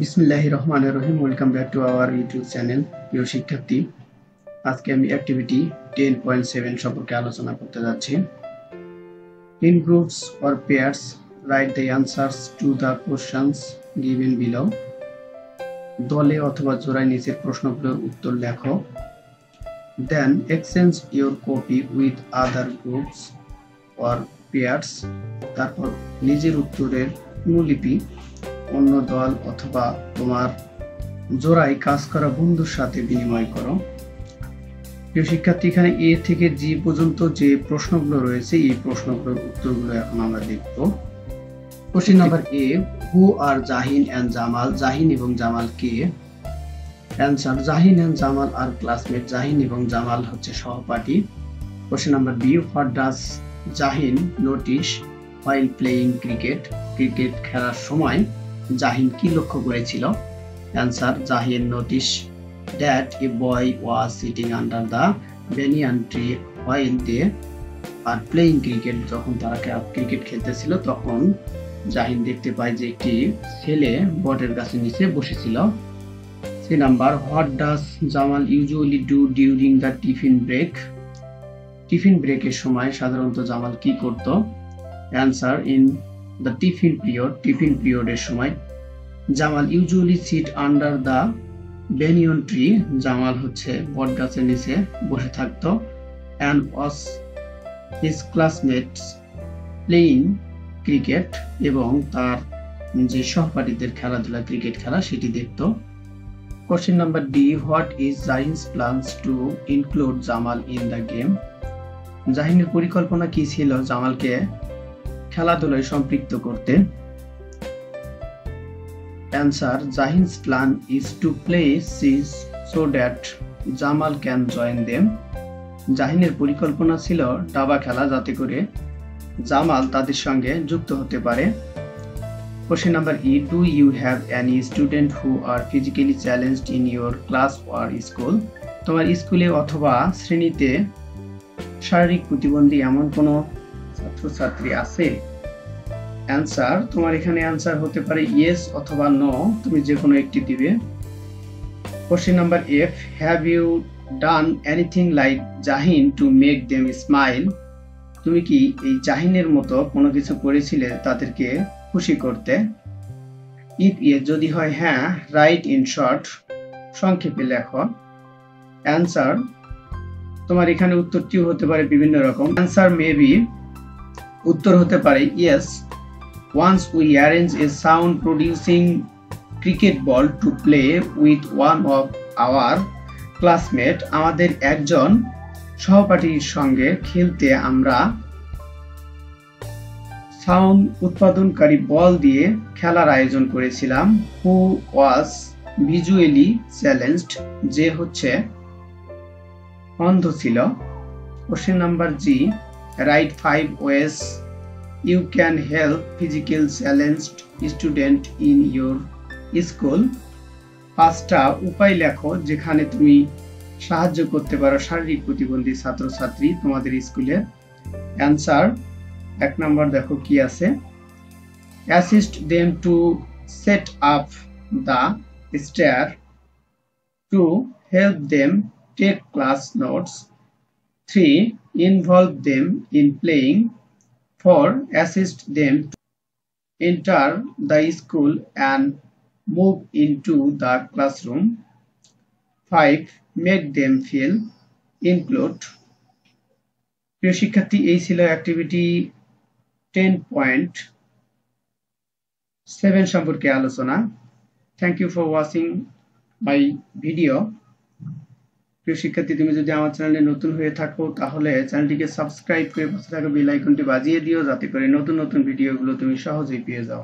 বিসমিল্লাহির রহমানির রহিম। Welcome back to our YouTube channel. প্রিয় শিক্ষার্থী, আজকে আমি অ্যাক্টিভিটি 10.7 সম্পর্কে আলোচনা করতে যাচ্ছি। In groups or pairs write the answers to the questions given below. দলে অথবা জোড়ায় নিচের প্রশ্নগুলোর উত্তর লেখো। Then exchange your copy with other groups or pairs. তারপর নিজের উত্তরের অনুলিপি অন্য দল অথবা তোমার জোড়ায় কাজ করা বন্ধুর সাথে বিনিময় করো। প্রিয় শিক্ষার্থী, এখানে এ থেকে জি পর্যন্ত যে প্রশ্নগুলো রয়েছে এই প্রশ্নগুলোর উত্তরগুলো এখন আমরা দেখব। Question number A, who R Jahin and Jamal? Zahin এবং জামাল কে? Answer, Zahin and Jamal are classmate. Zahin এবং জামাল হচ্ছে সহপাঠী। Question number B, what does Zahin notice while playing cricket? Cricket খেলার সময় জাহিন কি লক্ষ্য করেছিল? Answer, Zahin notice that a boy was sitting under the banyan tree while they are playing cricket. যখন তারা ক্রিকেট খেলতেছিল তখন জাহিন দেখতে পায় যে একটি ছেলে বটের গাছের নিচে বসেছিল। C number, what does Jamal usually do during the tiffin break? Tiffin ব্রেকের সময় সাধারণত জামাল কি করত? Answer, in the tiffin period. টিফিন পিরিয়ডের সময় Jamal usually sit under the banyan tree। Jamal হচ্ছে বট গাছের নিচে বসে থাকতো। and was his classmates playing cricket, এবং তার যে সহপাঠীদের খেলাধুলা ক্রিকেট খেলা সেটি দেখতো। Question number D, what is Zahin's plans to include Jamal in the game? জাহিনের পরিকল্পনা কি ছিল জামালকে খেলাধুলায় সম্পৃক্ত করতে? Answer, Zahin's plan is to play chess so that Jamal can join them. জাহিনের পরিকল্পনা ছিল দাবা খেলা যাতে করে জামাল তাদের সঙ্গে যুক্ত হতে পারে। Question number E, do you have any student who are physically challenged in your class or school? তোমার স্কুলে অথবা শ্রেণীতে শারীরিক প্রতিবন্ধী এমন কোনো ছাত্রছাত্রী আছে? অ্যান্সার, তোমার এখানে অ্যান্সার হতে পারে ইয়েস অথবা নো, তুমি যে কোনো একটি দিবে। Question number F, have you done anything like Jahin to make them smile? তুমি কি এই জাহিনের মতো কোনো কিছু করেছিলে তাদেরকে খুশি করতে? ইফ ইয়ে, যদি হয় হ্যাঁ, রাইট ইন শর্ট, সংক্ষেপে লেখো। অ্যান্সার, তোমার এখানে উত্তরটিও হতে পারে বিভিন্ন রকম। অ্যান্সার মে বি, উত্তর হতে পারে yes. Once we arrange a sound producing cricket ball to play with one of our classmates, আমাদের একজন সহপাঠীর সঙ্গে খেলতে আমরা সাউন্ড উৎপাদনকারী বল দিয়ে খেলার আয়োজন করেছিলাম। who was visually challenged, যে হচ্ছে অন্ধ ছিল। Question number G, right 5 ways you can help physical challenged student in your school। 5টা উপায় লেখো যেখানে তুমি সাহায্য করতে পারো শারীরিক প্রতিবন্ধী ছাত্রছাত্রী তোমাদের স্কুলে। অ্যান্সার, 1 নম্বর দেখো কি আছে, assist them to set up the stair, to help them take class notes, 3 involve them in playing, 4 assist them to enter the school and move into the classroom, 5 make them feel included। প্রিয় শিক্ষার্থী, এই ছিল activity 10.7 সম্পর্কে আলোচনা। Thank you for watching my video. প্রিয় শিক্ষার্থী, তুমি যদি আমার চ্যানেলে নতুন হয়ে থাকো তাহলে চ্যানেলটিকে সাবস্ক্রাইব করে পাশে থাকা বেল আইকনটি বাজিয়ে দিও যাতে করে নতুন নতুন ভিডিওগুলো তুমি সহজেই পেয়ে যাও।